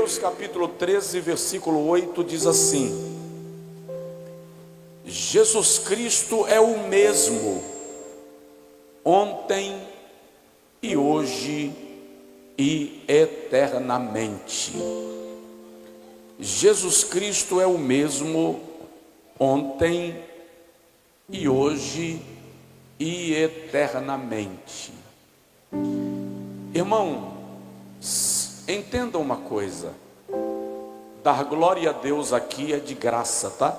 Hebreus capítulo 13, versículo 8 diz assim: Jesus Cristo é o mesmo ontem e hoje e eternamente. Jesus Cristo é o mesmo ontem e hoje e eternamente. Irmão, entenda uma coisa: dar glória a Deus aqui é de graça, tá?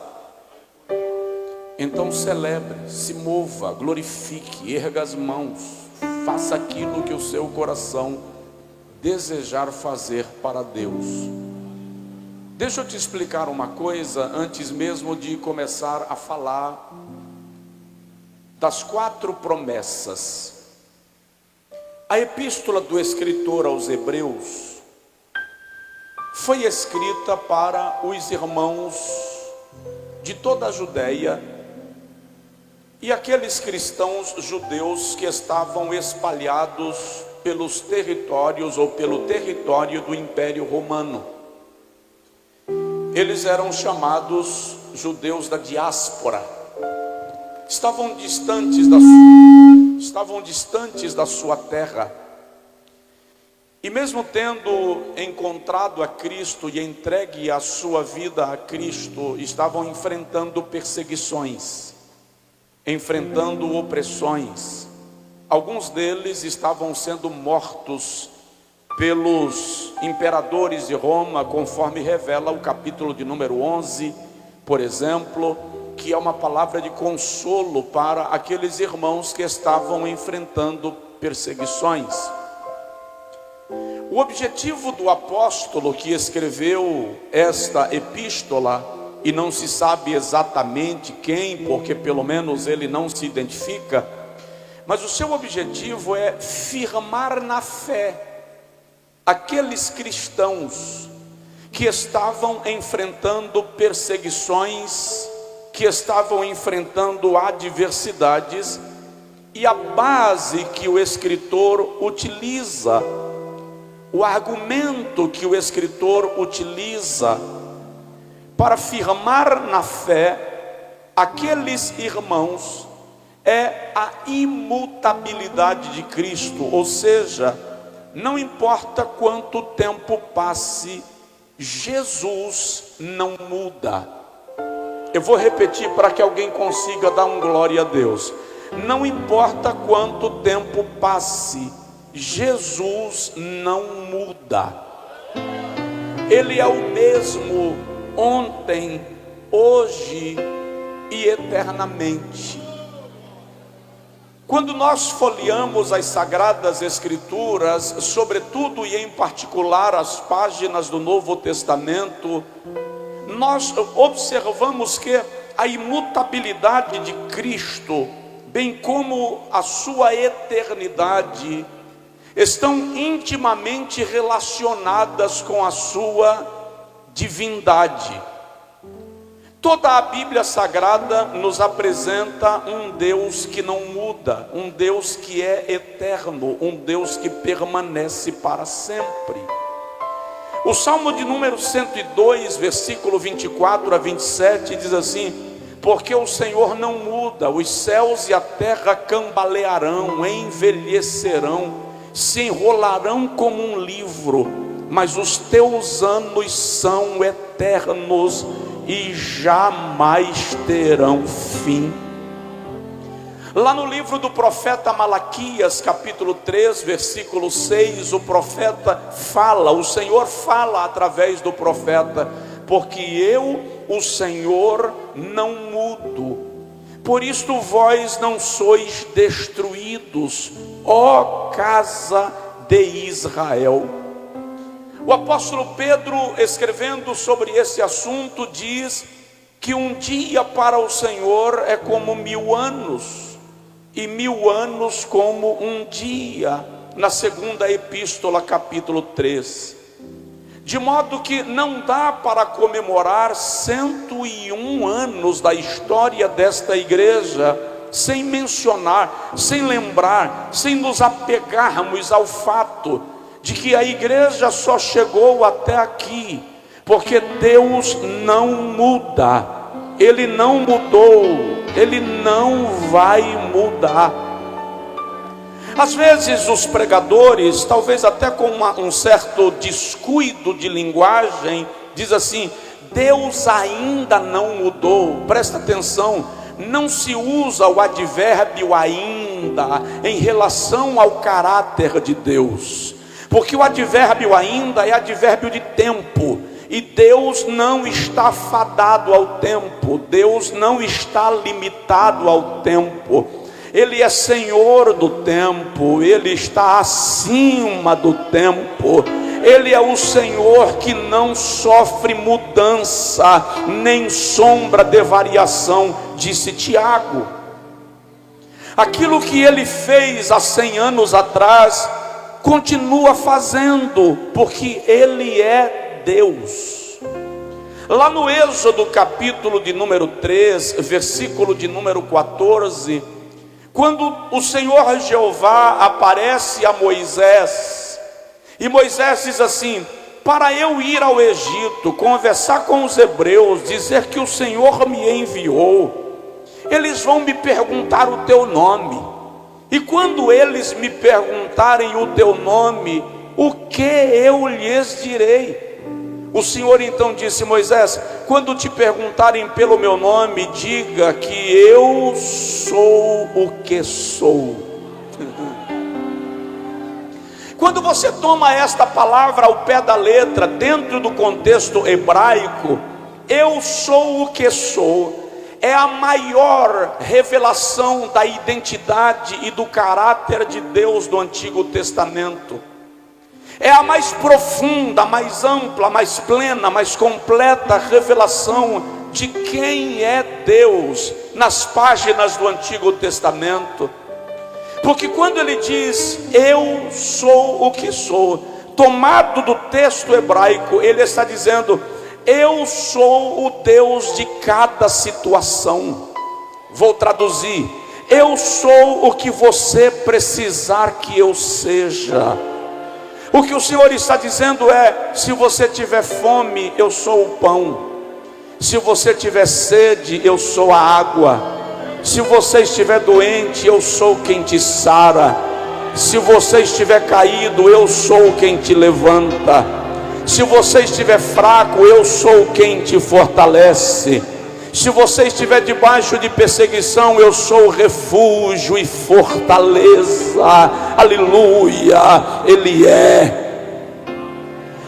Então celebre, se mova, glorifique, erga as mãos, faça aquilo que o seu coração desejar fazer para Deus. Deixa eu te explicar uma coisa antes mesmo de começar a falar das 4 promessas. A epístola do escritor aos Hebreus foi escrita para os irmãos de toda a Judéia e aqueles cristãos judeus que estavam espalhados pelos territórios ou pelo território do Império Romano. Eles eram chamados judeus da diáspora. Estavam distantes da sua terra. E mesmo tendo encontrado a Cristo e entregue a sua vida a Cristo, estavam enfrentando perseguições, enfrentando opressões. Alguns deles estavam sendo mortos pelos imperadores de Roma, conforme revela o capítulo de número 11, por exemplo, que é uma palavra de consolo para aqueles irmãos que estavam enfrentando perseguições. O objetivo do apóstolo que escreveu esta epístola, e não se sabe exatamente quem, porque pelo menos ele não se identifica, mas o seu objetivo é firmar na fé aqueles cristãos que estavam enfrentando perseguições, que estavam enfrentando adversidades, e a base que o escritor utiliza, o argumento que o escritor utiliza para firmar na fé aqueles irmãos é a imutabilidade de Cristo, ou seja, não importa quanto tempo passe, Jesus não muda. Eu vou repetir para que alguém consiga dar um glória a Deus. Não importa quanto tempo passe, Jesus não muda. Ele é o mesmo ontem, hoje e eternamente. Quando nós folheamos as Sagradas Escrituras, sobretudo e em particular as páginas do Novo Testamento, nós observamos que a imutabilidade de Cristo, bem como a sua eternidade, estão intimamente relacionadas com a sua divindade. Toda a Bíblia Sagrada nos apresenta um Deus que não muda, um Deus que é eterno, um Deus que permanece para sempre. O Salmo de número 102, versículo 24 a 27 diz assim: porque o Senhor não muda, os céus e a terra cambalearão, envelhecerão, se enrolarão como um livro, mas os teus anos são eternos e jamais terão fim. Lá no livro do profeta Malaquias, capítulo 3, versículo 6, o profeta fala, o Senhor fala através do profeta: porque eu, o Senhor, não mudo, por isto vós não sois destruídos, ó casa de Israel. O apóstolo Pedro, escrevendo sobre esse assunto, diz que um dia para o Senhor é como 1000 anos, e 1000 anos como um dia, na segunda epístola, capítulo 3. De modo que não dá para comemorar 101 anos da história desta igreja sem mencionar, sem lembrar, sem nos apegarmos ao fato de que a igreja só chegou até aqui porque Deus não muda. Ele não mudou, Ele não vai mudar. Às vezes os pregadores, talvez até com um certo descuido de linguagem, diz assim: Deus ainda não mudou. Presta atenção, não se usa o advérbio ainda em relação ao caráter de Deus, porque o advérbio ainda é advérbio de tempo, e Deus não está fadado ao tempo, Deus não está limitado ao tempo. Ele é Senhor do tempo, Ele está acima do tempo. Ele é o Senhor que não sofre mudança, nem sombra de variação, disse Tiago. Aquilo que Ele fez há 100 anos atrás, continua fazendo, porque Ele é Deus. Lá no Êxodo capítulo de número 3, versículo de número 14, quando o Senhor Jeová aparece a Moisés, e Moisés diz assim: para eu ir ao Egito, conversar com os hebreus, dizer que o Senhor me enviou, eles vão me perguntar o teu nome, e quando eles me perguntarem o teu nome, o que eu lhes direi? O Senhor então disse: Moisés, quando te perguntarem pelo meu nome, diga que eu sou o que sou. Quando você toma esta palavra ao pé da letra, dentro do contexto hebraico, eu sou o que sou, é a maior revelação da identidade e do caráter de Deus do Antigo Testamento. É a mais profunda, mais ampla, mais plena, mais completa revelação de quem é Deus nas páginas do Antigo Testamento. Porque quando ele diz eu sou o que sou, tomado do texto hebraico, ele está dizendo: eu sou o Deus de cada situação. Vou traduzir: eu sou o que você precisar que eu seja. O que o Senhor está dizendo é: se você tiver fome, eu sou o pão. Se você tiver sede, eu sou a água. Se você estiver doente, eu sou quem te sara. Se você estiver caído, eu sou quem te levanta. Se você estiver fraco, eu sou quem te fortalece. Se você estiver debaixo de perseguição, eu sou refúgio e fortaleza. Aleluia, Ele é.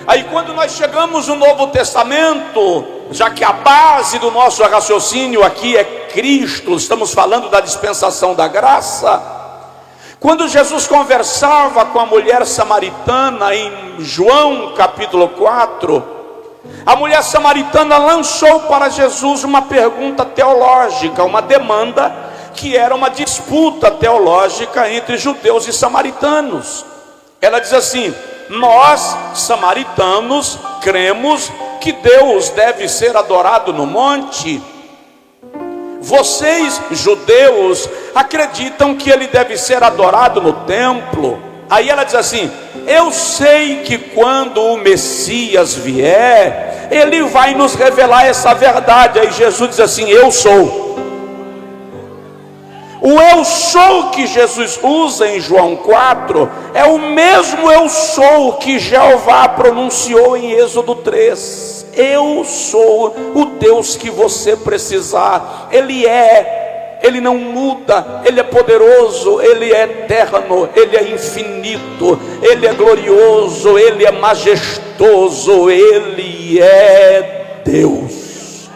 Aí quando nós chegamos no Novo Testamento, já que a base do nosso raciocínio aqui é Cristo, estamos falando da dispensação da graça. Quando Jesus conversava com a mulher samaritana em João capítulo 4, a mulher samaritana lançou para Jesus uma pergunta teológica, uma demanda que era uma disputa teológica entre judeus e samaritanos. Ela diz assim: nós, samaritanos, cremos que Deus deve ser adorado no monte. Vocês, judeus, acreditam que Ele deve ser adorado no templo. Aí ela diz assim: eu sei que quando o Messias vier, Ele vai nos revelar essa verdade. Aí Jesus diz assim: eu sou. O eu sou que Jesus usa em João 4 é o mesmo eu sou que Jeová pronunciou em Êxodo 3. Eu sou o Deus que você precisar. Ele é, Ele não muda, Ele é poderoso, Ele é eterno, Ele é infinito, Ele é glorioso, Ele é majestoso, Ele é Deus.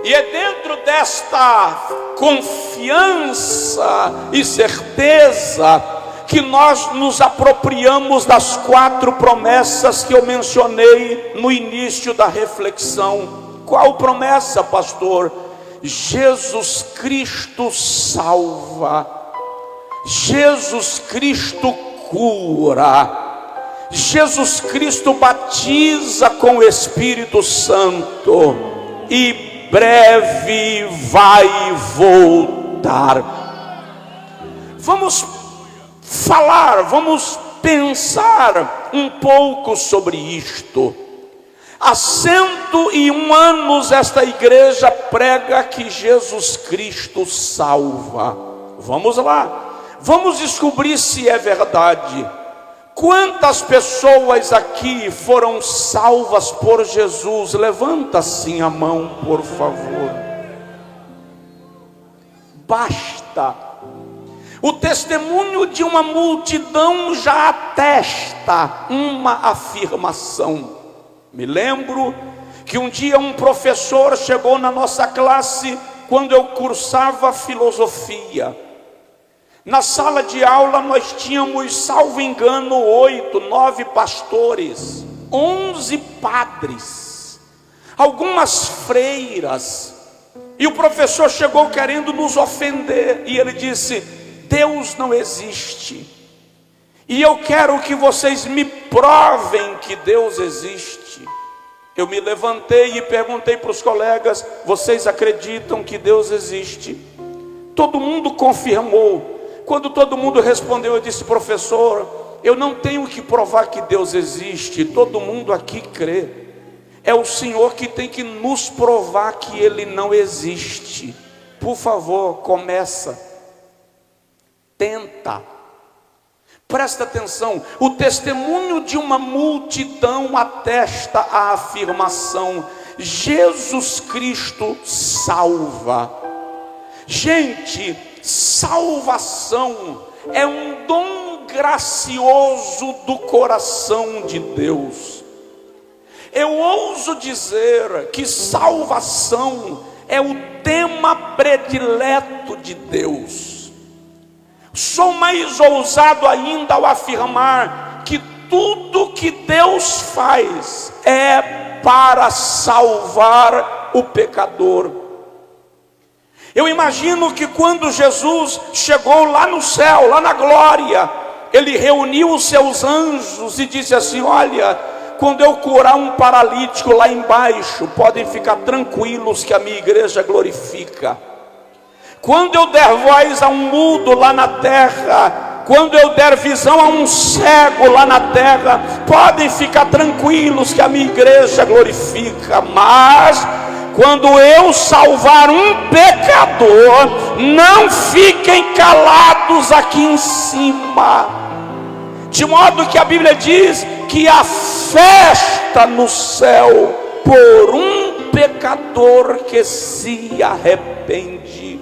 E é dentro desta confiança e certeza que nós nos apropriamos das 4 promessas que eu mencionei no início da reflexão. Qual promessa, pastor? Jesus Cristo salva, Jesus Cristo cura, Jesus Cristo batiza com o Espírito Santo e breve vai voltar. Vamos falar, vamos pensar um pouco sobre isto. Há 101 anos esta igreja prega que Jesus Cristo salva. Vamos lá, vamos descobrir se é verdade. Quantas pessoas aqui foram salvas por Jesus? Levanta assim a mão, por favor. Basta. O testemunho de uma multidão já atesta uma afirmação. Me lembro que um dia um professor chegou na nossa classe quando eu cursava filosofia. Na sala de aula nós tínhamos, salvo engano, 8, 9 pastores, 11 padres, algumas freiras. E o professor chegou querendo nos ofender, e ele disse: Deus não existe, e eu quero que vocês me provem que Deus existe. Eu me levantei e perguntei para os colegas: vocês acreditam que Deus existe? Todo mundo confirmou. Quando todo mundo respondeu, eu disse: professor, eu não tenho que provar que Deus existe, todo mundo aqui crê. É o Senhor que tem que nos provar que Ele não existe. Por favor, começa. Tenta. Presta atenção, o testemunho de uma multidão atesta a afirmação: Jesus Cristo salva. Gente, salvação é um dom gracioso do coração de Deus. Eu ouso dizer que salvação é o tema predileto de Deus. Sou mais ousado ainda ao afirmar que tudo que Deus faz é para salvar o pecador. Eu imagino que quando Jesus chegou lá no céu, lá na glória, Ele reuniu os seus anjos e disse assim: olha, quando eu curar um paralítico lá embaixo, podem ficar tranquilos que a minha igreja glorifica. Quando eu der voz a um mudo lá na terra, quando eu der visão a um cego lá na terra, podem ficar tranquilos que a minha igreja glorifica. Mas quando eu salvar um pecador, não fiquem calados aqui em cima. De modo que a Bíblia diz que há festa no céu por um pecador que se arrepende.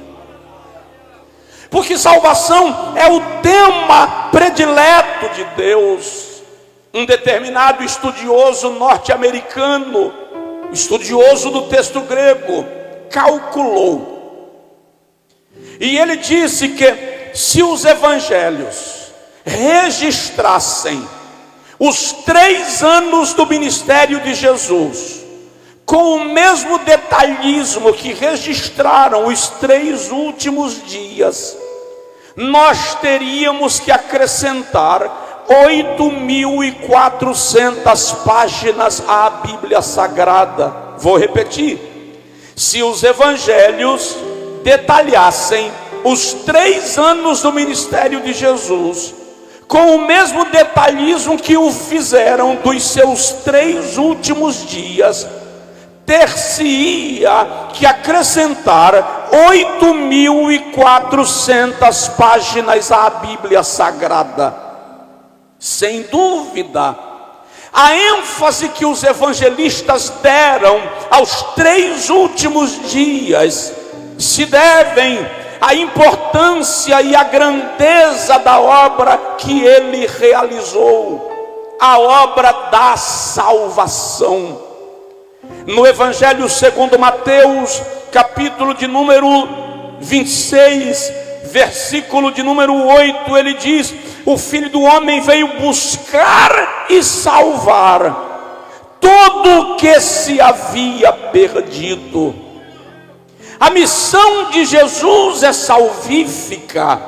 Porque salvação é o tema predileto de Deus. Um determinado estudioso norte-americano, estudioso do texto grego, calculou. E ele disse que se os evangelhos registrassem os 3 anos do ministério de Jesus, com o mesmo detalhismo que registraram os 3 últimos dias, nós teríamos que acrescentar 8.400 páginas à Bíblia Sagrada. Vou repetir: se os evangelhos detalhassem os 3 anos do ministério de Jesus, com o mesmo detalhismo que o fizeram dos seus 3 últimos dias, ter-se-ia que acrescentar 8.400 páginas à Bíblia Sagrada. Sem dúvida, a ênfase que os evangelistas deram aos 3 últimos dias se devem à importância e à grandeza da obra que ele realizou, a obra da salvação. No Evangelho segundo Mateus, capítulo de número 26, versículo de número 8, ele diz: o Filho do Homem veio buscar e salvar tudo o que se havia perdido. A missão de Jesus é salvífica.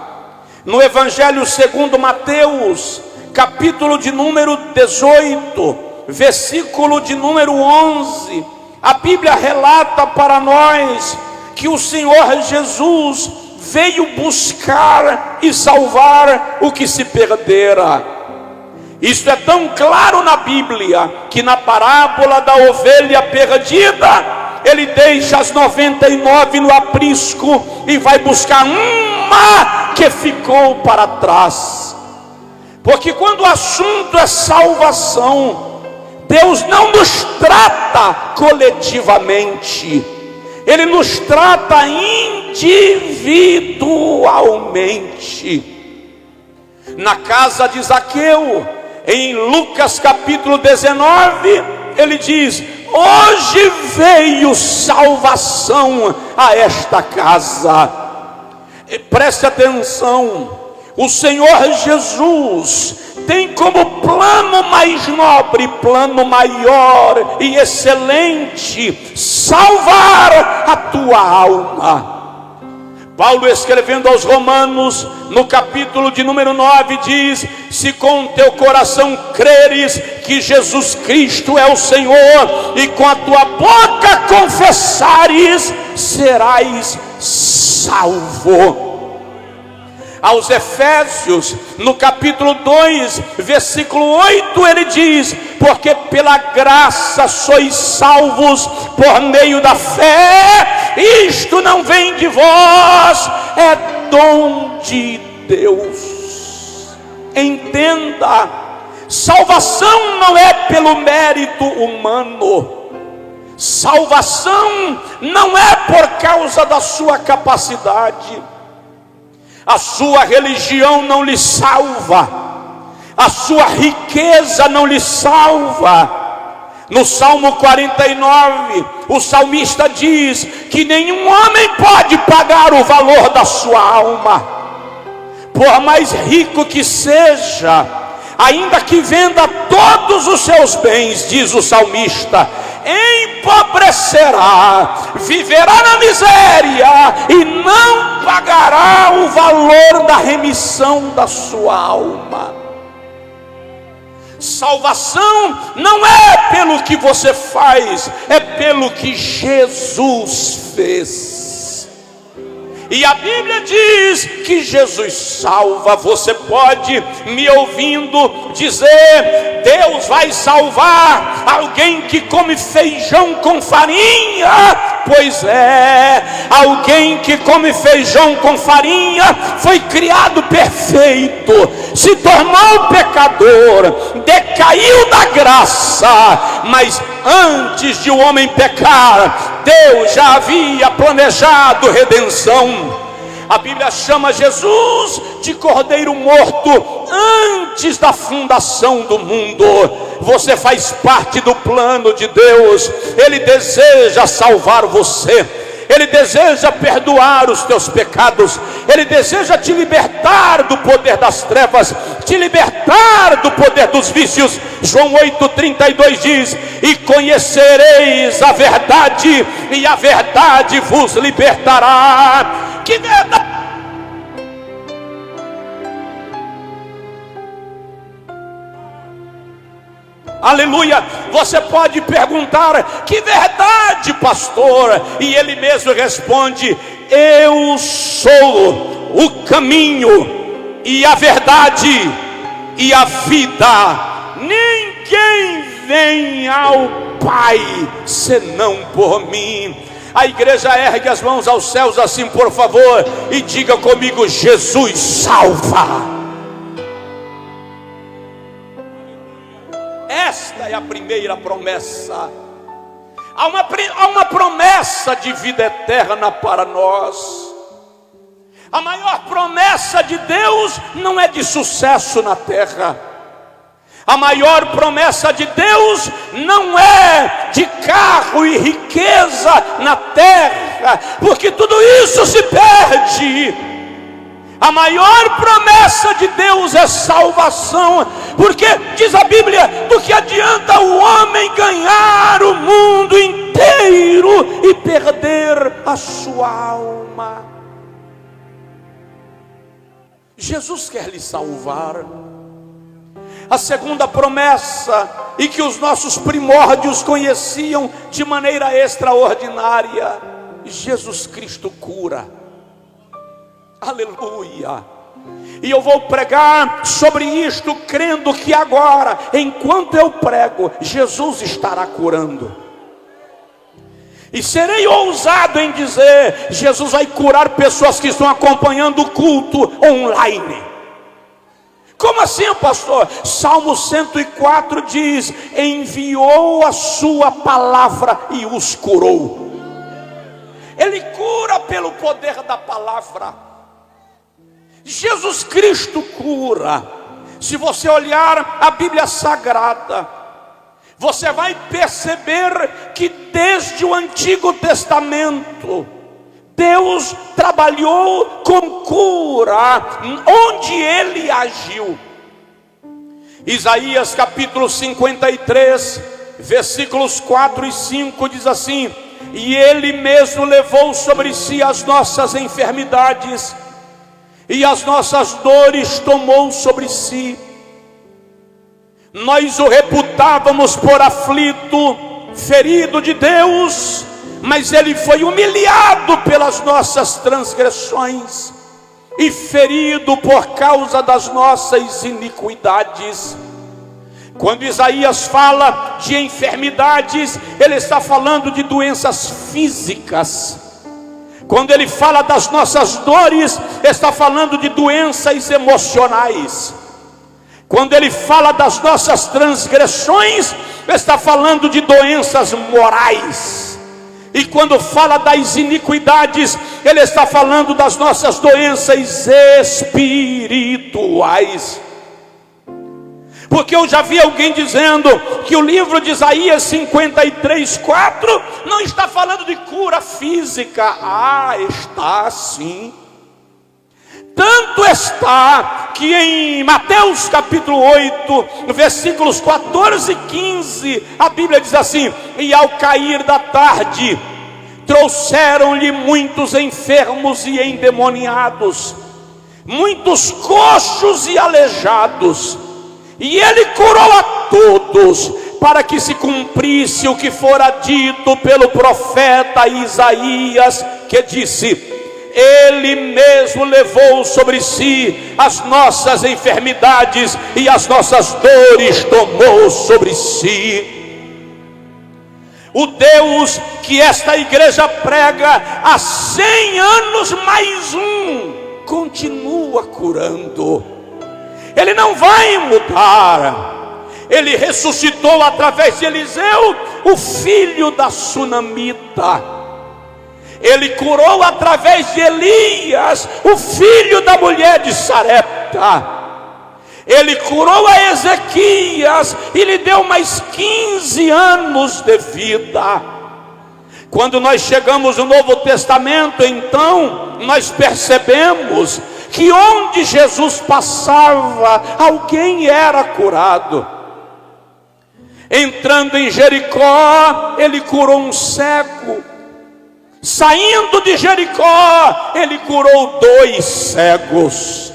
No Evangelho segundo Mateus, capítulo de número 18, versículo de número 11, a Bíblia relata para nós que o Senhor Jesus veio buscar e salvar o que se perdera. Isso é tão claro na Bíblia, que na parábola da ovelha perdida, ele deixa as 99 no aprisco e vai buscar uma que ficou para trás. Porque quando o assunto é salvação, Deus não nos trata coletivamente, Ele nos trata individualmente. Na casa de Zaqueu, em Lucas capítulo 19, ele diz: hoje veio salvação a esta casa. E preste atenção, o Senhor Jesus tem como plano mais nobre, plano maior e excelente, salvar a tua alma. Paulo, escrevendo aos Romanos, no capítulo de número 9, diz: se com teu coração creres que Jesus Cristo é o Senhor, e com a tua boca confessares, serás salvo. Aos Efésios, no capítulo 2, versículo 8, ele diz: porque pela graça sois salvos por meio da fé, isto não vem de vós, é dom de Deus. Entenda, salvação não é pelo mérito humano, salvação não é por causa da sua capacidade. A sua religião não lhe salva, a sua riqueza não lhe salva. No Salmo 49, o salmista diz que nenhum homem pode pagar o valor da sua alma. Por mais rico que seja, ainda que venda todos os seus bens, diz o salmista, empobrecerá, viverá na miséria e não pagará o valor da remissão da sua alma. Salvação não é pelo que você faz, é pelo que Jesus fez. E a Bíblia diz que Jesus salva. Você pode, me ouvindo, dizer: Deus vai salvar alguém que come feijão com farinha. Pois é, alguém que come feijão com farinha foi criado perfeito, se tornou pecador, decaiu da graça, mas antes de o homem pecar, Deus já havia planejado redenção. A Bíblia chama Jesus de Cordeiro morto antes da fundação do mundo. Você faz parte do plano de Deus. Ele deseja salvar você, Ele deseja perdoar os teus pecados, Ele deseja te libertar do poder das trevas, te libertar do poder dos vícios. João 8,32 diz: e conhecereis a verdade, e a verdade vos libertará. Que verdade! Aleluia! Você pode perguntar: que verdade, pastor? E ele mesmo responde: eu sou o caminho e a verdade e a vida. Ninguém vem ao Pai senão por mim. A igreja ergue as mãos aos céus assim, por favor, e diga comigo: Jesus salva. Esta é a primeira promessa. Há uma promessa de vida eterna para nós. A maior promessa de Deus não é de sucesso na terra. A maior promessa de Deus não é de carro e riqueza na terra, porque tudo isso se perde. A maior promessa de Deus é salvação, porque diz a Bíblia: do que adianta o homem ganhar o mundo inteiro e perder a sua alma? Jesus quer lhe salvar. A segunda promessa, e que os nossos primórdios conheciam de maneira extraordinária: Jesus Cristo cura. Aleluia! E eu vou pregar sobre isto, crendo que agora, enquanto eu prego, Jesus estará curando. E serei ousado em dizer, Jesus vai curar pessoas que estão acompanhando o culto online. Como assim, pastor? Salmo 104 diz: enviou a sua palavra e os curou. Ele cura pelo poder da palavra. Jesus Cristo cura. Se você olhar a Bíblia Sagrada, você vai perceber que desde o Antigo Testamento, Deus trabalhou com cura, onde Ele agiu. Isaías capítulo 53, versículos 4 e 5 diz assim: e Ele mesmo levou sobre si as nossas enfermidades, e as nossas dores tomou sobre si. Nós o reputávamos por aflito, ferido de Deus, mas Ele foi humilhado pelas nossas transgressões e ferido por causa das nossas iniquidades. Quando Isaías fala de enfermidades, ele está falando de doenças físicas. Quando ele fala das nossas dores, está falando de doenças emocionais. Quando ele fala das nossas transgressões, está falando de doenças morais. E quando fala das iniquidades, ele está falando das nossas doenças espirituais. Porque eu já vi alguém dizendo que o livro de Isaías 53:4 não está falando de cura física. Ah, está sim. Tanto está que em Mateus capítulo 8, versículos 14 e 15, a Bíblia diz assim: e ao cair da tarde, trouxeram-lhe muitos enfermos e endemoniados, muitos coxos e aleijados, e ele curou a todos, para que se cumprisse o que fora dito pelo profeta Isaías, que disse: Ele mesmo levou sobre si as nossas enfermidades e as nossas dores tomou sobre si. O Deus que esta igreja prega há 100 anos mais um, continua curando. Ele não vai mudar. Ele ressuscitou através de Eliseu, o filho da sunamita. Ele curou através de Elias, o filho da mulher de Sarepta. Ele curou a Ezequias e lhe deu mais 15 anos de vida. Quando nós chegamos no Novo Testamento, então, nós percebemos que onde Jesus passava, alguém era curado. Entrando em Jericó, ele curou um cego. Saindo de Jericó, ele curou 2 cegos.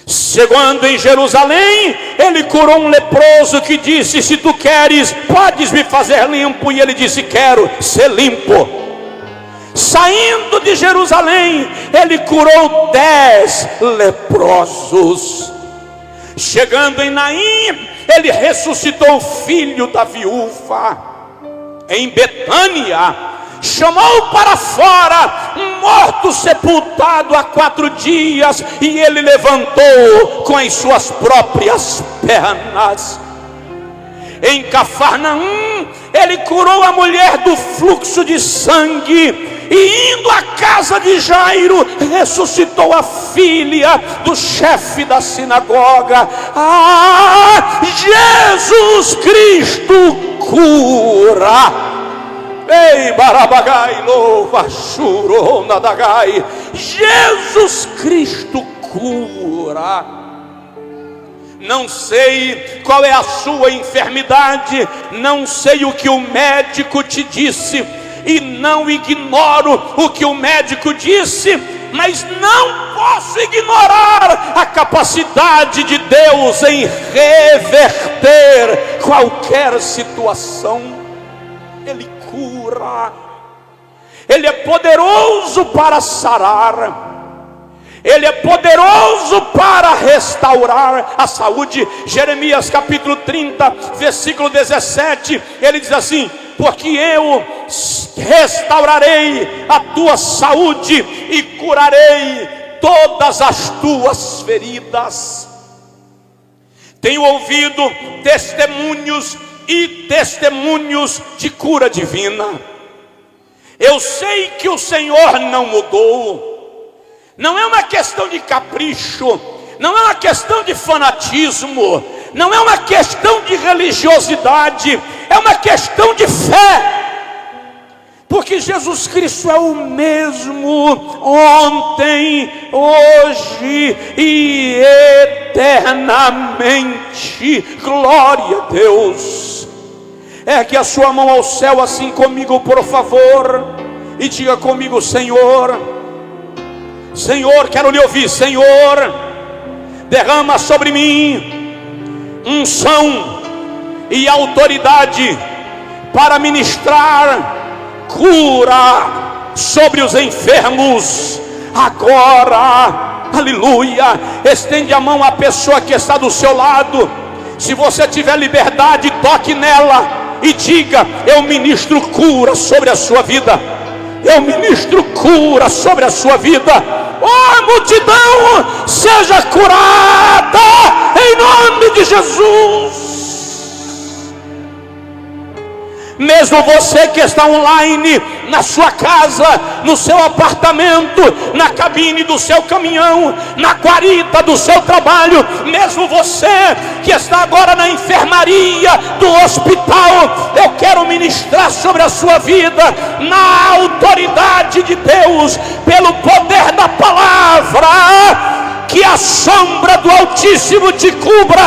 Chegando em Jerusalém, ele curou um leproso que disse: se tu queres, podes me fazer limpo. E ele disse: quero ser limpo. Saindo de Jerusalém, ele curou 10 leprosos. Chegando em Naim, ele ressuscitou o filho da viúva. Em Betânia, chamou para fora um morto sepultado há 4 dias, e ele levantou com as suas próprias pernas. Em Cafarnaum, ele curou a mulher do fluxo de sangue, e indo à casa de Jairo, ressuscitou a filha do chefe da sinagoga. Ah, Jesus Cristo cura. Ei, barabagai, louva, churou, nadagai. Jesus Cristo cura. Não sei qual é a sua enfermidade, não sei o que o médico te disse, e não ignoro o que o médico disse, mas não posso ignorar a capacidade de Deus em reverter qualquer situação. Ele cura, Ele é poderoso para sarar. Ele é poderoso para restaurar a saúde. Jeremias capítulo 30, versículo 17, ele diz assim: porque eu restaurarei a tua saúde e curarei todas as tuas feridas. Tenho ouvido testemunhos e testemunhos de cura divina. Eu sei que o Senhor não mudou. Não é uma questão de capricho, não é uma questão de fanatismo, não é uma questão de religiosidade, é uma questão de fé. Porque Jesus Cristo é o mesmo ontem, hoje e eternamente. Glória a Deus. Ergue a sua mão ao céu assim comigo, por favor, e diga comigo: Senhor, Senhor, quero lhe ouvir. Senhor, derrama sobre mim unção e autoridade para ministrar cura sobre os enfermos agora. Aleluia. Estende a mão à pessoa que está do seu lado. Se você tiver liberdade, toque nela e diga: eu ministro cura sobre a sua vida. Eu ministro cura sobre a sua vida. Oh, multidão, seja curada em nome de Jesus. Mesmo você que está online, na sua casa, no seu apartamento, na cabine do seu caminhão, na guarita do seu trabalho, mesmo você que está agora na enfermaria do hospital, eu quero ministrar sobre a sua vida, na autoridade de Deus, pelo poder da palavra. Que a sombra do Altíssimo te cubra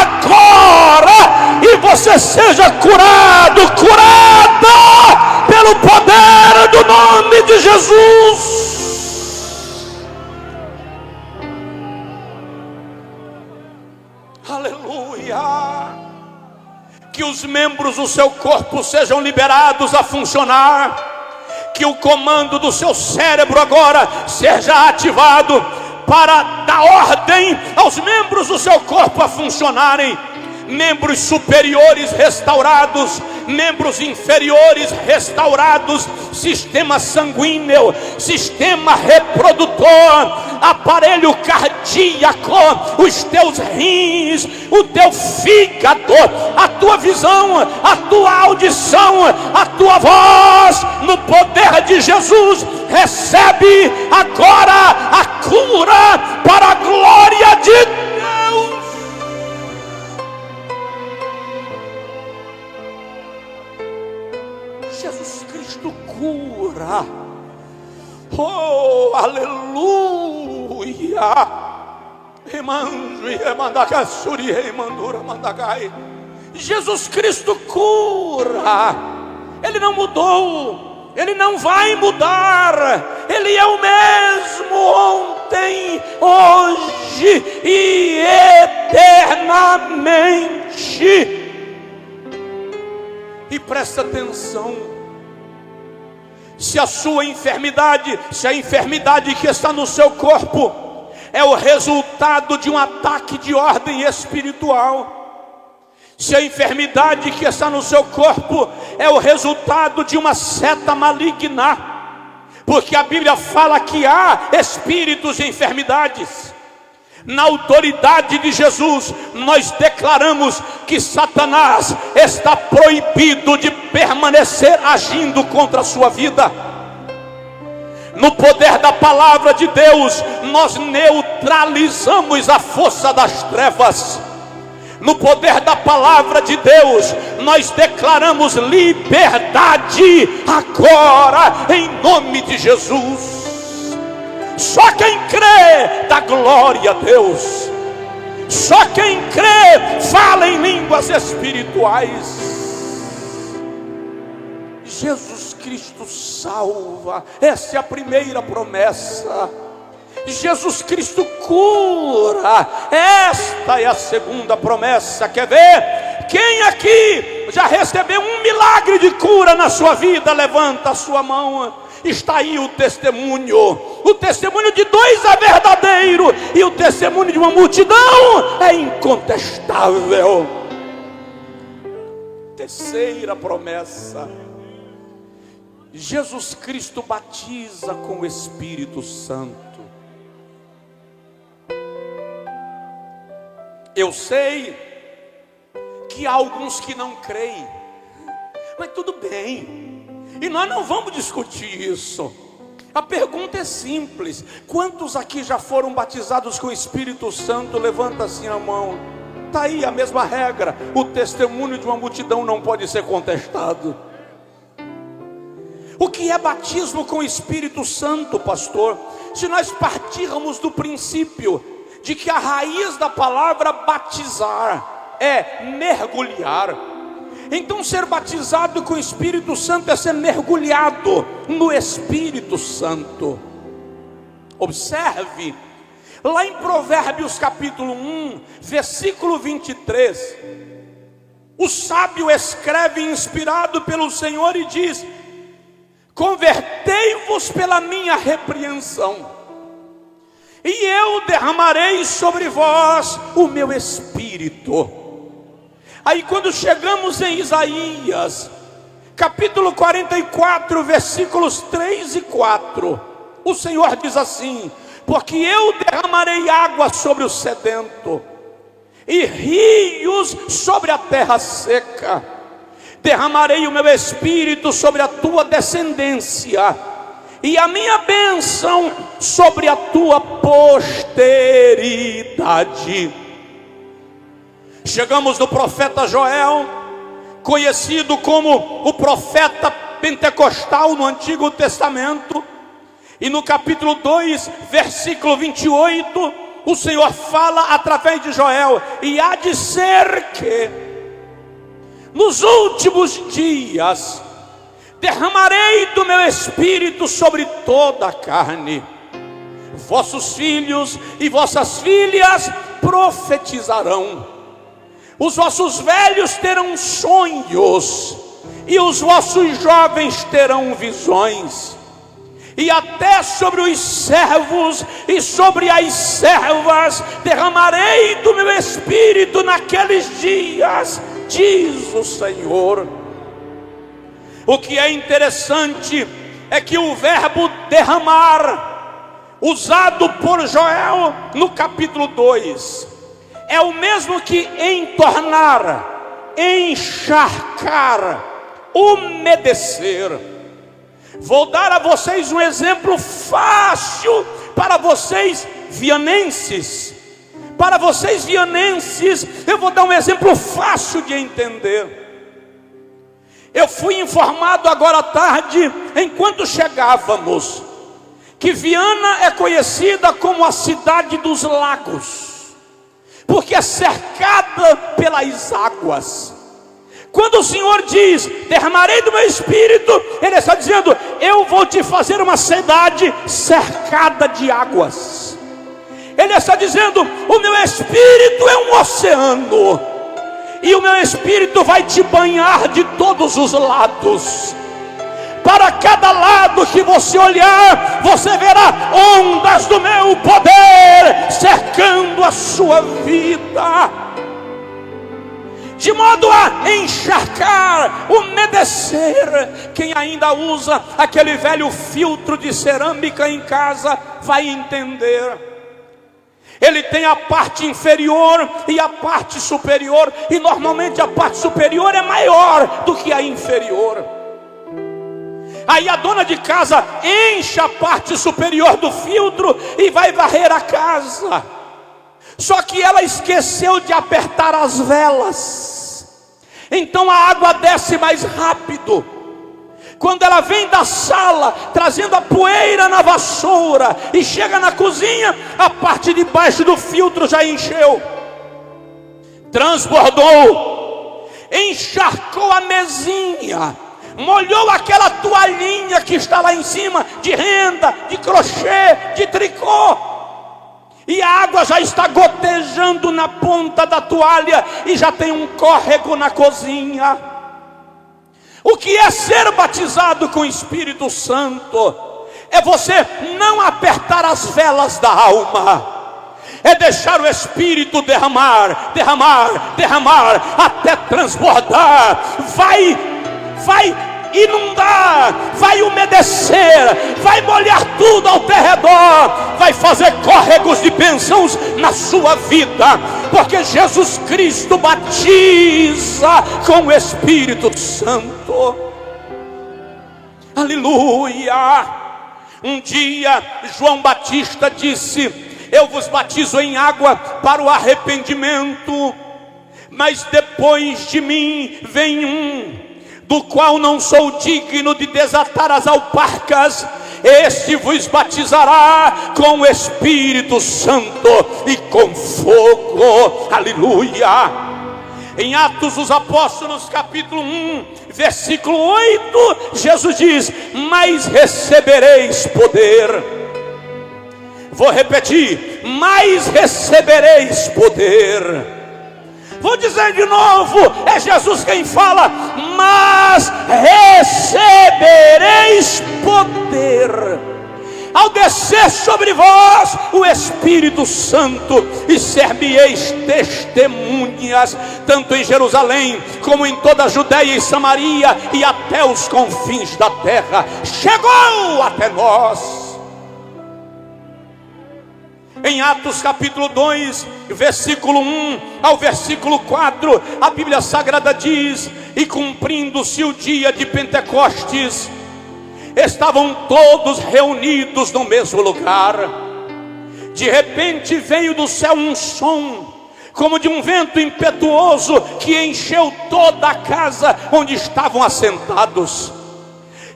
agora e você seja curado, curada pelo poder do nome de Jesus. Aleluia. Que os membros do seu corpo sejam liberados a funcionar, que o comando do seu cérebro agora seja ativado para dar ordem aos membros do seu corpo a funcionarem. Membros superiores restaurados, membros inferiores restaurados, sistema sanguíneo, sistema reprodutor, aparelho cardíaco, os teus rins, o teu fígado, a tua visão, a tua audição, a tua voz, no poder de Jesus, recebe agora a cura para a glória de Deus. Jesus Cristo cura. Oh, aleluia. Jesus Cristo cura. Ele não mudou, ele não vai mudar. Ele é o mesmo ontem, hoje e eternamente. E presta atenção: se a sua enfermidade, se a enfermidade que está no seu corpo é o resultado de um ataque de ordem espiritual, se a enfermidade que está no seu corpo é o resultado de uma seta maligna, porque a Bíblia fala que há espíritos de enfermidades. Na autoridade de Jesus, nós declaramos que Satanás está proibido de permanecer agindo contra a sua vida. No poder da palavra de Deus, nós neutralizamos a força das trevas. No poder da palavra de Deus, nós declaramos liberdade agora, em nome de Jesus. Só quem crê dá glória a Deus. Só quem crê fala em línguas espirituais. Jesus Cristo salva. Essa é a primeira promessa. Jesus Cristo cura. Esta é a segunda promessa. Quer ver? Quem aqui já recebeu um milagre de cura na sua vida? Levanta a sua mão. está aí o testemunho de dois é verdadeiro, e o testemunho de uma multidão é incontestável. Terceira promessa: Jesus Cristo batiza com o Espírito Santo. Eu sei que há alguns que não creem, mas tudo bem, e nós não vamos discutir isso. A pergunta é simples: quantos aqui já foram batizados com o Espírito Santo? Levanta assim a mão. Está aí a mesma regra: o testemunho de uma multidão não pode ser contestado. O que é batismo com o Espírito Santo, pastor? Se nós partirmos do princípio de que a raiz da palavra batizar é mergulhar, então ser batizado com o Espírito Santo é ser mergulhado no Espírito Santo. Observe, lá em Provérbios capítulo 1, versículo 23, o sábio escreve, inspirado pelo Senhor, e diz: convertei-vos pela minha repreensão, e eu derramarei sobre vós o meu espírito. Aí quando chegamos em Isaías, capítulo 44, versículos 3 e 4, o Senhor diz assim: porque eu derramarei água sobre o sedento, e rios sobre a terra seca. Derramarei o meu espírito sobre a tua descendência, e a minha bênção sobre a tua posteridade. Chegamos no profeta Joel, conhecido como o profeta pentecostal no Antigo Testamento, e no capítulo 2, versículo 28, o Senhor fala através de Joel: e há de ser que nos últimos dias derramarei do meu espírito sobre toda a carne. Vossos filhos e vossas filhas profetizarão, os vossos velhos terão sonhos, e os vossos jovens terão visões. E até sobre os servos e sobre as servas derramarei do meu espírito naqueles dias, diz o Senhor. O que é interessante é que o verbo derramar, usado por Joel no capítulo 2, é o mesmo que entornar, encharcar, umedecer. Vou dar a vocês um exemplo fácil para vocês vianenses. Para vocês vianenses, eu vou dar um exemplo fácil de entender. Eu fui informado agora à tarde, enquanto chegávamos, que Viana é conhecida como a cidade dos lagos, porque é cercada pelas águas. Quando o Senhor diz: derramarei do meu espírito, Ele está dizendo: eu vou te fazer uma cidade cercada de águas. Ele está dizendo: o meu espírito é um oceano, e o meu espírito vai te banhar de todos os lados. Para cada lado que você olhar, você verá ondas do meu poder cercando a sua vida, de modo a encharcar, umedecer. Quem ainda usa aquele velho filtro de cerâmica em casa vai entender. Ele tem a parte inferior e a parte superior, e normalmente a parte superior é maior do que a inferior. Aí a dona de casa enche a parte superior do filtro e vai varrer a casa. Só que ela esqueceu de apertar as velas, então a água desce mais rápido. Quando ela vem da sala trazendo a poeira na vassoura e chega na cozinha, a parte de baixo do filtro já encheu, transbordou, encharcou a mesinha, molhou aquela toalhinha que está lá em cima, de renda, de crochê, de tricô, e a água já está gotejando na ponta da toalha, e já tem um córrego na cozinha. O que é ser batizado com o Espírito Santo? É você não apertar as velas da alma, é deixar o Espírito derramar, derramar, derramar, até transbordar. Vai inundar, vai umedecer, vai molhar tudo ao teu redor, vai fazer córregos de bênçãos na sua vida, porque Jesus Cristo batiza com o Espírito Santo. Aleluia. Um dia João Batista disse: eu vos batizo em água para o arrependimento, mas depois de mim vem um, do qual não sou digno de desatar as alparcas. Este vos batizará com o Espírito Santo e com fogo. Aleluia. Em Atos dos Apóstolos, capítulo 1, versículo 8, Jesus diz: mas recebereis poder. Vou repetir: mas recebereis poder. Vou dizer de novo, é Jesus quem fala: mas recebereis poder ao descer sobre vós o Espírito Santo, e ser-me-eis testemunhas, tanto em Jerusalém, como em toda a Judeia e Samaria, e até os confins da terra. Chegou até nós. Em Atos capítulo 2, versículo 1 ao versículo 4, a Bíblia Sagrada diz: e cumprindo-se o dia de Pentecostes, estavam todos reunidos no mesmo lugar. De repente veio do céu um som, como de um vento impetuoso, que encheu toda a casa onde estavam assentados.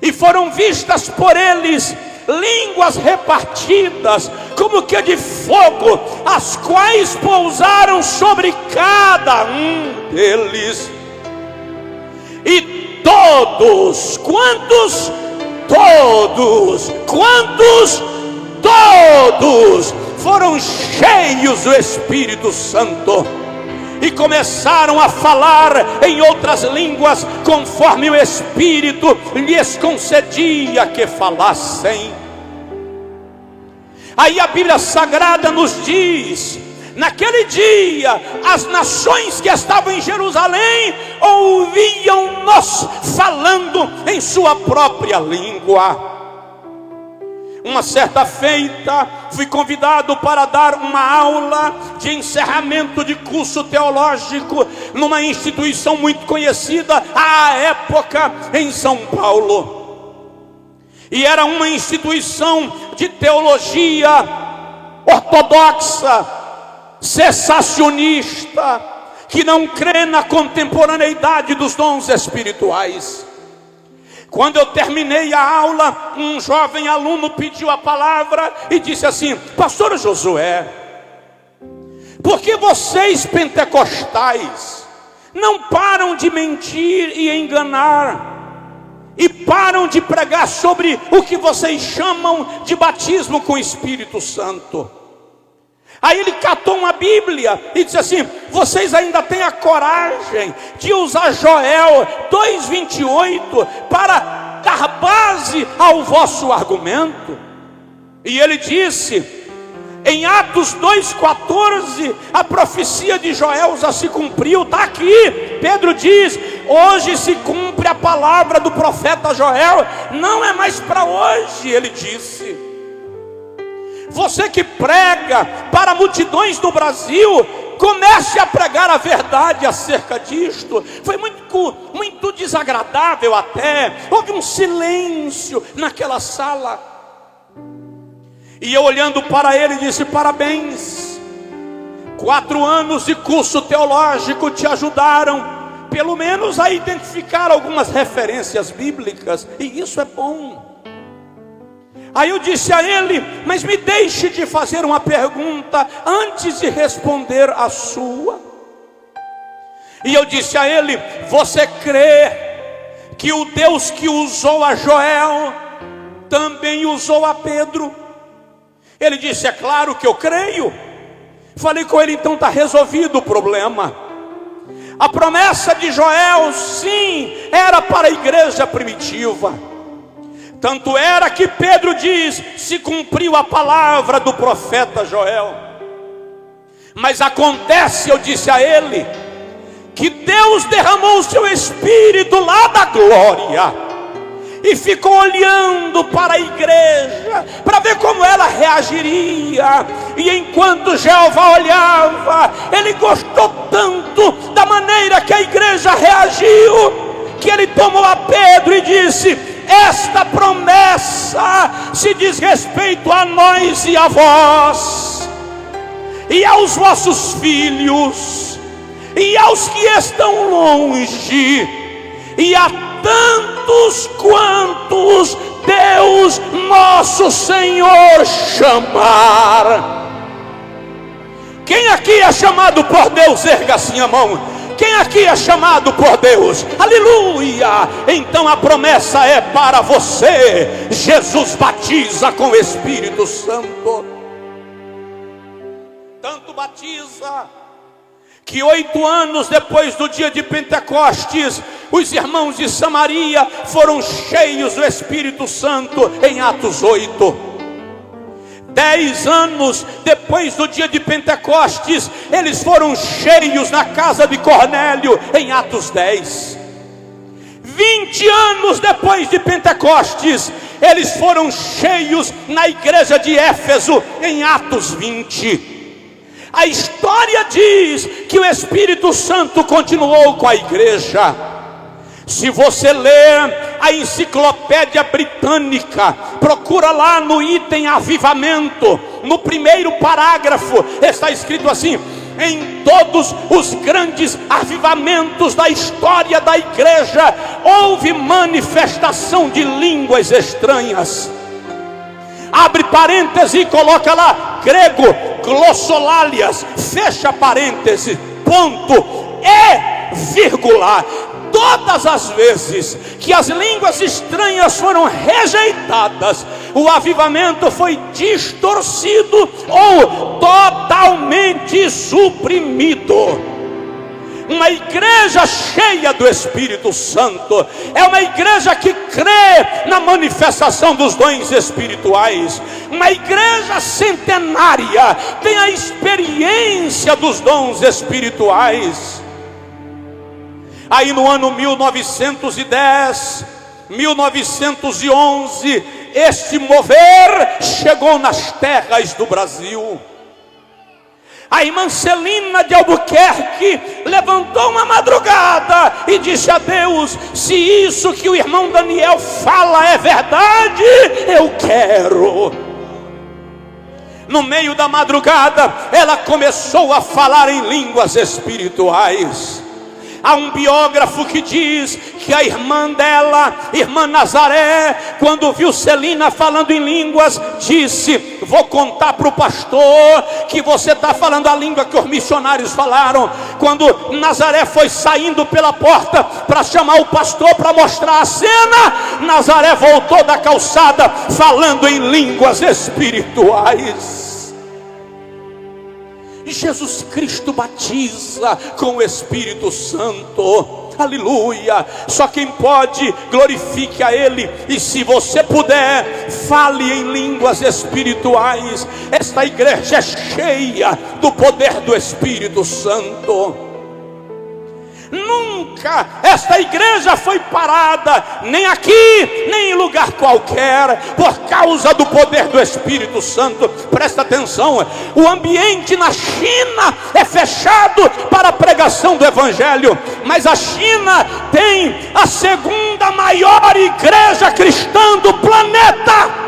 E foram vistas por eles línguas repartidas, como que de fogo, as quais pousaram sobre cada um deles. E todos, quantos? Todos foram cheios do Espírito Santo e começaram a falar em outras línguas, conforme o Espírito lhes concedia que falassem. Aí a Bíblia Sagrada nos diz: naquele dia, as nações que estavam em Jerusalém ouviam-nos falando em sua própria língua. Uma certa feita, fui convidado para dar uma aula de encerramento de curso teológico numa instituição muito conhecida à época em São Paulo. E era uma instituição de teologia ortodoxa, cessacionista, que não crê na contemporaneidade dos dons espirituais. Quando eu terminei a aula, um jovem aluno pediu a palavra e disse assim: pastor Josué, por que vocês pentecostais não param de mentir e enganar, e param de pregar sobre o que vocês chamam de batismo com o Espírito Santo? Aí ele catou uma Bíblia e disse assim: vocês ainda têm a coragem de usar Joel 2:28 para dar base ao vosso argumento? E ele disse: em Atos 2:14, a profecia de Joel já se cumpriu, está aqui. Pedro diz: hoje se cumpre a palavra do profeta Joel. Não é mais para hoje, ele disse. Você que prega para multidões do Brasil, comece a pregar a verdade acerca disto. Foi muito desagradável até. Houve um silêncio naquela sala. E eu, olhando para ele, disse: parabéns, 4 anos de curso teológico te ajudaram pelo menos a identificar algumas referências bíblicas, e isso é bom. Aí eu disse a ele: mas me deixe de fazer uma pergunta antes de responder a sua. E eu disse a ele: você crê que o Deus que usou a Joel também usou a Pedro? Ele disse: é claro que eu creio. Falei com ele: então está resolvido o problema. A promessa de Joel, sim, era era para a igreja primitiva. Tanto era que Pedro diz: se cumpriu a palavra do profeta Joel. Mas acontece, eu disse a ele, que Deus derramou o seu Espírito lá da glória e ficou olhando para a igreja para ver como ela reagiria. E enquanto Jeová olhava, ele gostou tanto da maneira que a igreja reagiu, que ele tomou a Pedro e disse: esta promessa se diz respeito a nós e a vós, e aos vossos filhos, e aos que estão longe, e a tantos quantos Deus nosso Senhor chamar. Quem aqui é chamado por Deus? Erga assim a mão. Quem aqui é chamado por Deus? Aleluia! Então a promessa é para você. Jesus batiza com o Espírito Santo. Tanto batiza que 8 anos depois do dia de Pentecostes, os irmãos de Samaria foram cheios do Espírito Santo em Atos 8. 10 anos depois do dia de Pentecostes, eles foram cheios na casa de Cornélio em Atos 10. 20 anos depois de Pentecostes, eles foram cheios na igreja de Éfeso em Atos 20. A história diz que o Espírito Santo continuou com a igreja. Se você ler a enciclopédia britânica, procura lá no item avivamento, no primeiro parágrafo está escrito assim: em todos os grandes avivamentos da história da igreja, houve manifestação de línguas estranhas. Abre parêntese e coloca lá, grego, glossolálias, fecha parêntese, ponto, e vírgula. Todas as vezes que as línguas estranhas foram rejeitadas, o avivamento foi distorcido ou totalmente suprimido. Uma igreja cheia do Espírito Santo é uma igreja que crê na manifestação dos dons espirituais. Uma igreja centenária tem a experiência dos dons espirituais. Aí no ano 1910, 1911, este mover chegou nas terras do Brasil. A irmã Celina de Albuquerque levantou uma madrugada e disse a Deus: se isso que o irmão Daniel fala é verdade, eu quero. No meio da madrugada, ela começou a falar em línguas espirituais. Há um biógrafo que diz que a irmã dela, irmã Nazaré, quando viu Celina falando em línguas, disse: vou contar para o pastor que você está falando a língua que os missionários falaram. Quando Nazaré foi saindo pela porta para chamar o pastor para mostrar a cena, Nazaré voltou da calçada falando em línguas espirituais. Jesus Cristo batiza com o Espírito Santo, aleluia. Só quem pode, glorifique a Ele. E se você puder, fale em línguas espirituais. Esta igreja é cheia do poder do Espírito Santo. Nunca esta igreja foi parada, nem aqui, nem em lugar qualquer, por causa do poder do Espírito Santo. Presta atenção, o ambiente na China é fechado para a pregação do Evangelho, mas a China tem a segunda maior igreja cristã do planeta.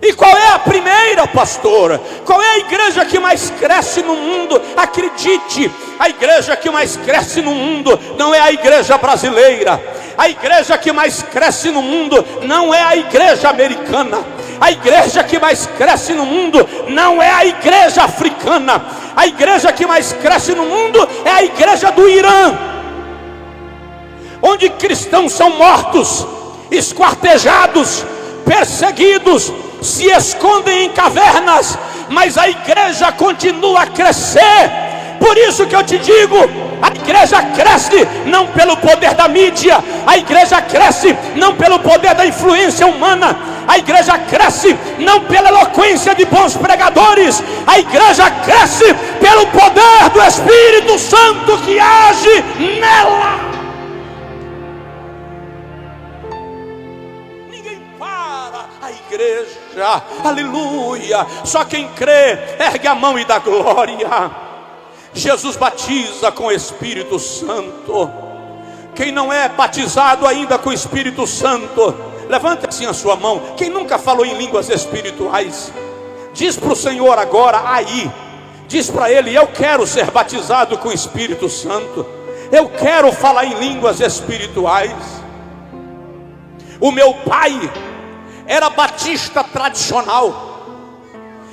E qual é a primeira, pastor? Qual é a igreja que mais cresce no mundo? Acredite, a igreja que mais cresce no mundo não é a igreja brasileira. A igreja que mais cresce no mundo não é a igreja americana. A igreja que mais cresce no mundo não é a igreja africana. A igreja que mais cresce no mundo é a igreja do Irã, onde cristãos são mortos, esquartejados, perseguidos, se escondem em cavernas, mas a igreja continua a crescer. Por isso que eu te digo, a igreja cresce não pelo poder da mídia, a igreja cresce não pelo poder da influência humana, a igreja cresce não pela eloquência de bons pregadores, a igreja cresce pelo poder do Espírito Santo que age nela. Ninguém para a igreja, aleluia. Só quem crê ergue a mão e dá glória. Jesus batiza com o Espírito Santo. Quem não é batizado ainda com o Espírito Santo, levanta assim a sua mão. Quem nunca falou em línguas espirituais, diz para o Senhor agora aí, diz para Ele: eu quero ser batizado com o Espírito Santo, eu quero falar em línguas espirituais. O meu pai era batista tradicional,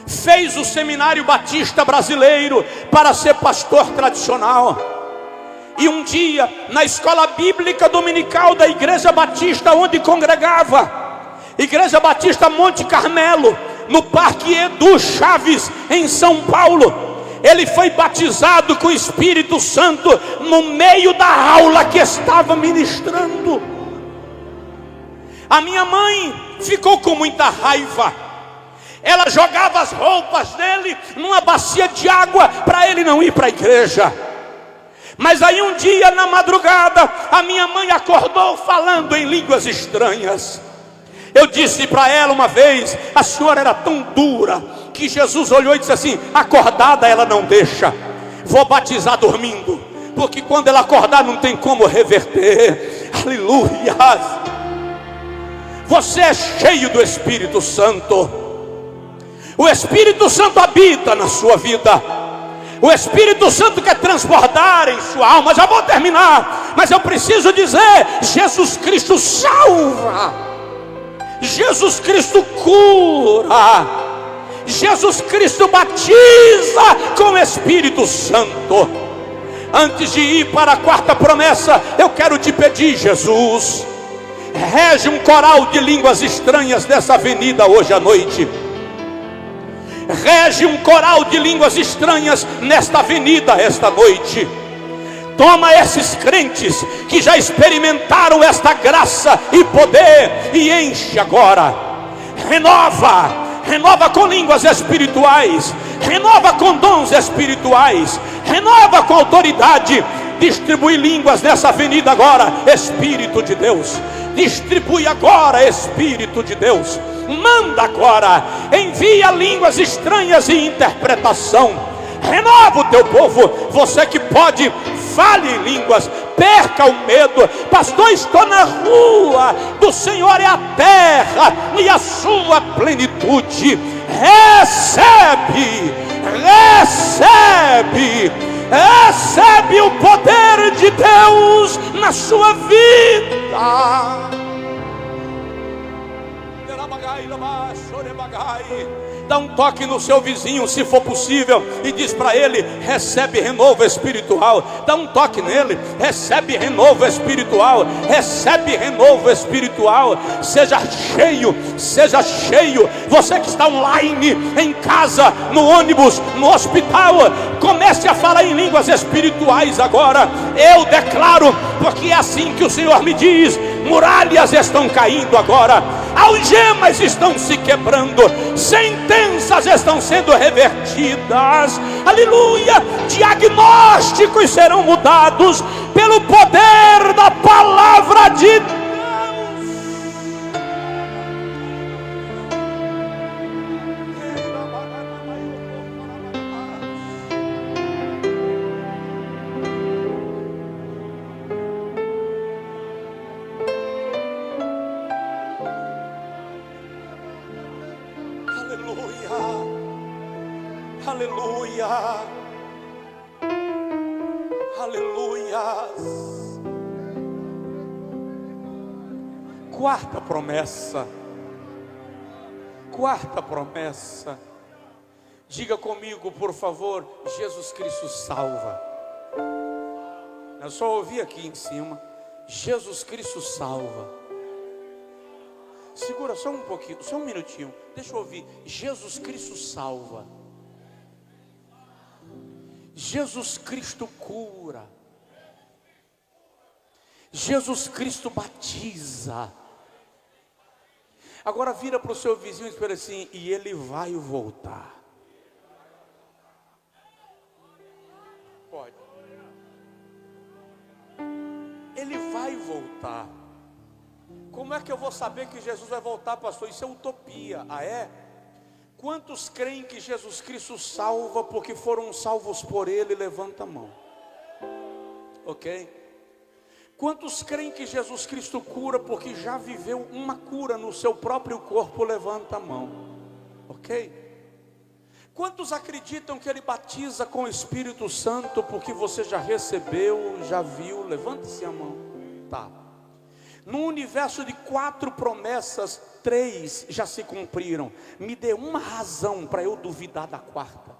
fez o seminário batista brasileiro para ser pastor tradicional. E um dia, na escola bíblica dominical da igreja batista onde congregava, Igreja Batista Monte Carmelo, no Parque Edu Chaves, em São Paulo, ele foi batizado com o Espírito Santo no meio da aula que estava ministrando. A minha mãe ficou com muita raiva. Ela jogava as roupas dele numa bacia de água para ele não ir para a igreja. Mas aí um dia na madrugada, a minha mãe acordou falando em línguas estranhas. Eu disse para ela uma vez: a senhora era tão dura que Jesus olhou e disse assim: acordada ela não deixa, vou batizar dormindo, porque quando ela acordar não tem como reverter. Aleluia. Você é cheio do Espírito Santo. O Espírito Santo habita na sua vida. O Espírito Santo quer transbordar em sua alma. Já vou terminar, mas eu preciso dizer: Jesus Cristo salva, Jesus Cristo cura, Jesus Cristo batiza com o Espírito Santo. Antes de ir para a quarta promessa, eu quero te pedir: Jesus, rege um coral de línguas estranhas dessa avenida hoje à noite. Rege um coral de línguas estranhas nesta avenida esta noite. Toma esses crentes que já experimentaram esta graça e poder e enche agora. Renova com línguas espirituais, renova com dons espirituais, renova com autoridade. Distribui línguas nessa avenida agora, Espírito de Deus. Distribui agora, Espírito de Deus. Manda agora, envia línguas estranhas e interpretação. Renova o teu povo. Você que pode, fale em línguas, perca o medo. Pastor, estou na rua, do Senhor é a terra e a sua plenitude. Recebe o poder de Deus na sua vida. Dá um toque no seu vizinho, se for possível, e diz para ele: recebe renovo espiritual. Dá um toque nele: recebe renovo espiritual, recebe renovo espiritual. Seja cheio, seja cheio. Você que está online, em casa, no ônibus, no hospital, comece a falar em línguas espirituais agora. Eu declaro, porque é assim que o Senhor me diz: muralhas estão caindo agora, algemas estão se quebrando, sentenças estão sendo revertidas, aleluia. Diagnósticos serão mudados pelo poder da palavra de Deus. Aleluia, aleluia. Quarta promessa. Quarta promessa. Diga comigo, por favor: Jesus Cristo salva. Eu só ouvi aqui em cima: Jesus Cristo salva. Segura só um pouquinho, só um minutinho. Deixa eu ouvir: Jesus Cristo salva. Jesus Cristo cura. Jesus Cristo batiza. Agora vira para o seu vizinho e espera assim: e ele vai voltar. Pode. Ele vai voltar. Como é que eu vou saber que Jesus vai voltar, pastor? Isso é utopia. Ah, é? Quantos creem que Jesus Cristo salva porque foram salvos por Ele? Levanta a mão. Ok? Quantos creem que Jesus Cristo cura porque já viveu uma cura no seu próprio corpo? Levanta a mão. Ok? Quantos acreditam que Ele batiza com o Espírito Santo porque você já recebeu, já viu? Levante-se a mão. Tá. No universo de 4 promessas, 3 já se cumpriram. Me dê uma razão para eu duvidar da 4ª.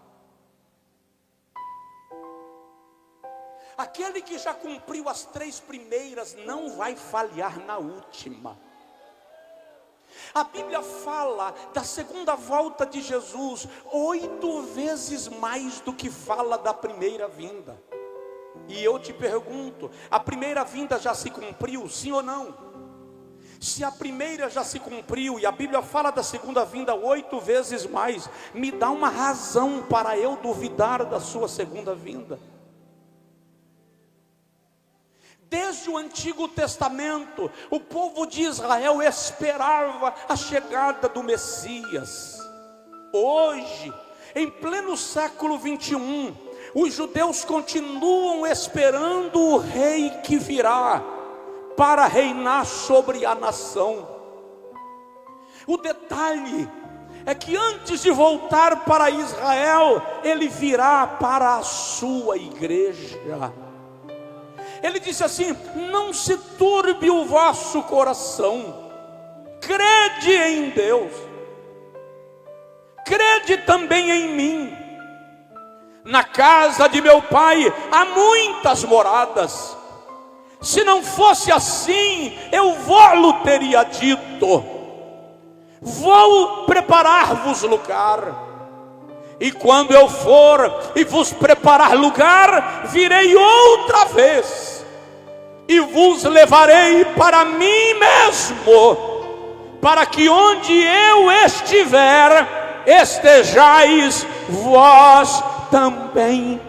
Aquele que já cumpriu as 3 primeiras não vai falhar na última. A Bíblia fala da segunda volta de Jesus 8 vezes mais do que fala da primeira vinda. E eu te pergunto, a primeira vinda já se cumpriu, sim ou não? Se a primeira já se cumpriu e a Bíblia fala da segunda vinda 8 vezes mais, me dá uma razão para eu duvidar da sua segunda vinda. Desde o Antigo Testamento, o povo de Israel esperava a chegada do Messias. Hoje, em pleno século 21, os judeus continuam esperando o rei que virá para reinar sobre a nação. O detalhe é que antes de voltar para Israel, ele virá para a sua igreja. Ele disse assim: não se turbe o vosso coração, crede em Deus, crede também em mim. Na casa de meu pai há muitas moradas. Se não fosse assim, eu vou-lo teria dito. Vou preparar-vos lugar. E quando eu for e vos preparar lugar, virei outra vez e vos levarei para mim mesmo, para que onde eu estiver, estejais vós também.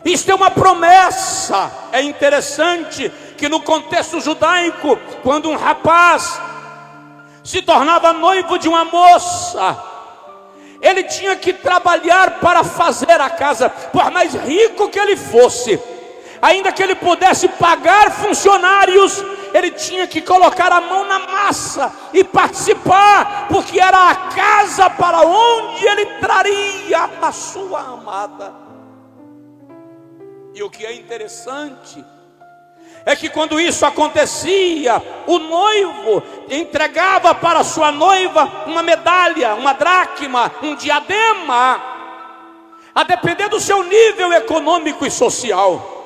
Isto é uma promessa. É interessante que no contexto judaico, quando um rapaz se tornava noivo de uma moça, ele tinha que trabalhar para fazer a casa. Por mais rico que ele fosse, ainda que ele pudesse pagar funcionários, ele tinha que colocar a mão na massa e participar, porque era a casa para onde ele traria a sua amada. E o que é interessante é que quando isso acontecia, o noivo entregava para sua noiva uma medalha, uma dracma, um diadema, a depender do seu nível econômico e social.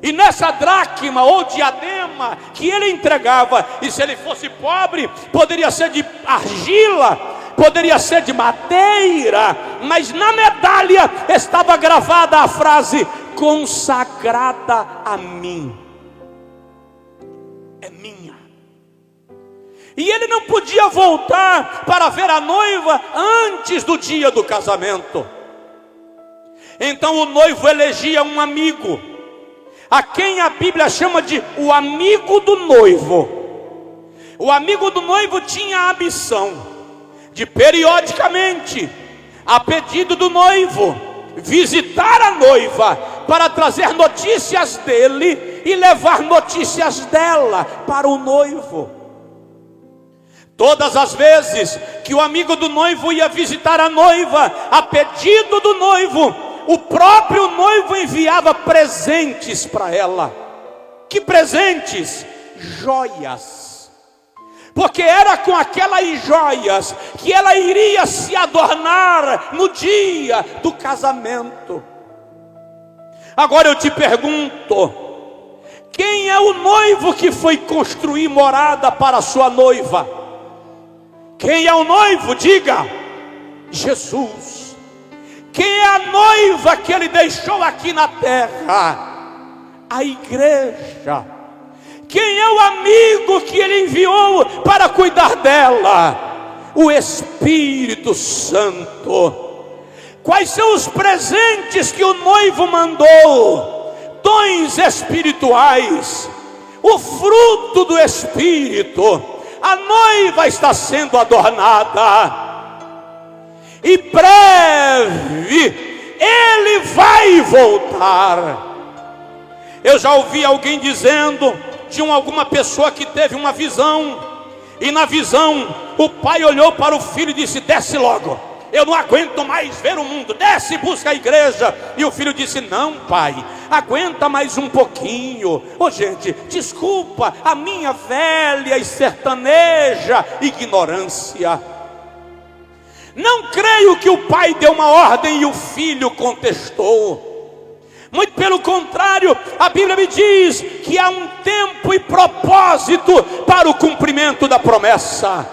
E nessa dracma ou diadema que ele entregava, e se ele fosse pobre, poderia ser de argila, poderia ser de madeira, mas na medalha estava gravada a frase: consagrada a mim. É minha. E ele não podia voltar para ver a noiva antes do dia do casamento. Então o noivo elegia um amigo, a quem a Bíblia chama de o amigo do noivo. O amigo do noivo tinha a missão de periodicamente, a pedido do noivo, visitar a noiva para trazer notícias dele e levar notícias dela para o noivo. Todas as vezes que o amigo do noivo ia visitar a noiva, a pedido do noivo, o próprio noivo enviava presentes para ela. Que presentes? Joias. Porque era com aquelas joias que ela iria se adornar no dia do casamento. Agora eu te pergunto: quem é o noivo que foi construir morada para a sua noiva? Quem é o noivo? Diga: Jesus. Quem é a noiva que ele deixou aqui na terra? A igreja. Quem é o amigo que ele enviou para cuidar dela? O Espírito Santo. Quais são os presentes que o noivo mandou? Dons espirituais, o fruto do Espírito. A noiva está sendo adornada, e breve ele vai voltar. Eu já ouvi alguém dizendo de alguma pessoa que teve uma visão, e na visão o pai olhou para o filho e disse: desce logo, eu não aguento mais ver o mundo, desce e busca a igreja. E o filho disse: não, pai, aguenta mais um pouquinho. Gente, desculpa a minha velha e sertaneja ignorância. Não creio que o pai deu uma ordem e o filho contestou. Muito pelo contrário, a Bíblia me diz que há um tempo e propósito para o cumprimento da promessa.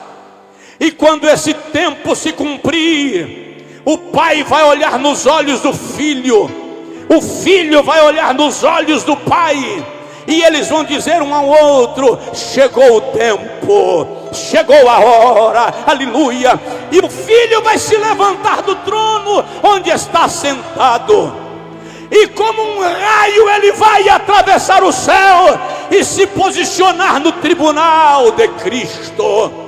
E quando esse tempo se cumprir, o pai vai olhar nos olhos do filho, o filho vai olhar nos olhos do pai, e eles vão dizer um ao outro: chegou o tempo, chegou a hora, aleluia. E o filho vai se levantar do trono onde está sentado, e como um raio ele vai atravessar o céu e se posicionar no tribunal de Cristo.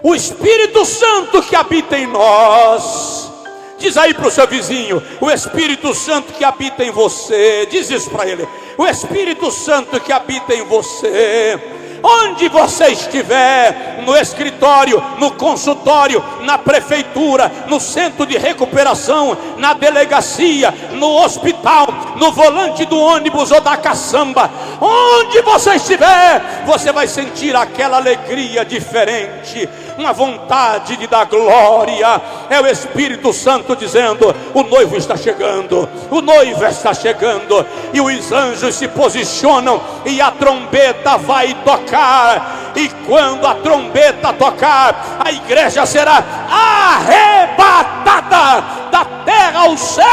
O Espírito Santo que habita em nós, diz aí para o seu vizinho: o Espírito Santo que habita em você. Diz isso para ele: o Espírito Santo que habita em você. Onde você estiver, no escritório, no consultório, na prefeitura, no centro de recuperação, na delegacia, no hospital, no volante do ônibus ou da caçamba, onde você estiver, você vai sentir aquela alegria diferente, uma vontade de dar glória. É o Espírito Santo dizendo: o noivo está chegando, o noivo está chegando. E os anjos se posicionam e a trombeta vai tocar. E quando a trombeta tocar, a igreja será arrebatada da terra ao céu,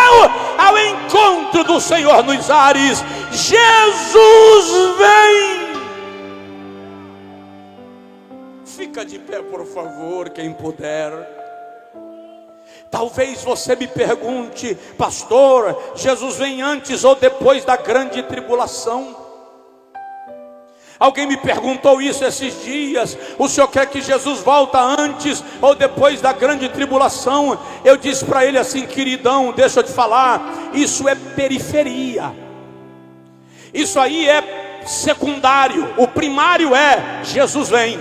ao encontro do Senhor nos ares. Jesus vem. Fica de pé, por favor, quem puder. Talvez você me pergunte: pastor, Jesus vem antes ou depois da grande tribulação? Alguém me perguntou isso esses dias: o senhor quer que Jesus volta antes ou depois da grande tribulação? Eu disse para ele assim: queridão, deixa eu te falar, isso é periferia, isso aí é secundário. O primário é: Jesus vem.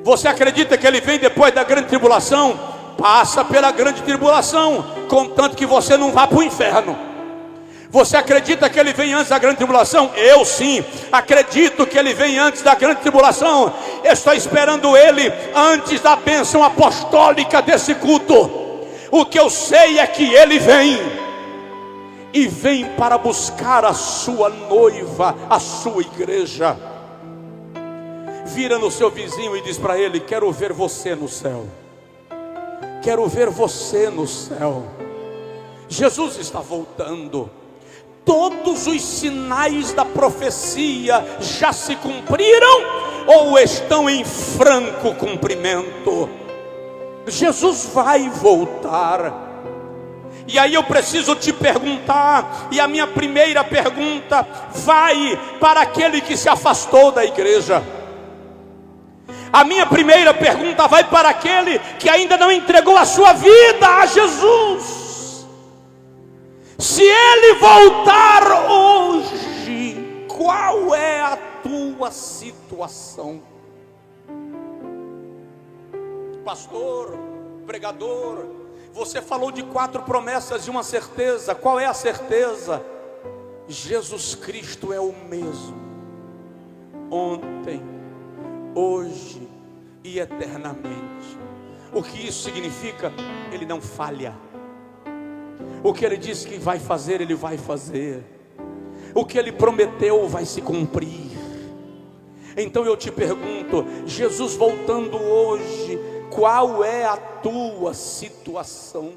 Você acredita que ele vem depois da grande tribulação? Passa pela grande tribulação, contanto que você não vá para o inferno. Você acredita que ele vem antes da grande tribulação? Eu sim, acredito que ele vem antes da grande tribulação. Eu estou esperando ele antes da bênção apostólica desse culto. O que eu sei é que ele vem, e vem para buscar a sua noiva, a sua igreja. Vira no seu vizinho e diz para ele: quero ver você no céu. Quero ver você no céu. Jesus está voltando. Todos os sinais da profecia já se cumpriram ou estão em franco cumprimento? Jesus vai voltar. E aí eu preciso te perguntar, e a minha primeira pergunta vai para aquele que se afastou da igreja. A minha primeira pergunta vai para aquele que ainda não entregou a sua vida a Jesus. Se ele voltar hoje, qual é a tua situação? Pastor, pregador, você falou de 4 promessas e uma certeza. Qual é a certeza? Jesus Cristo é o mesmo, ontem, hoje e eternamente. O que isso significa? Ele não falha. O que ele disse que vai fazer, ele vai fazer. O que ele prometeu vai se cumprir. Então eu te pergunto: Jesus voltando hoje, qual é a tua situação?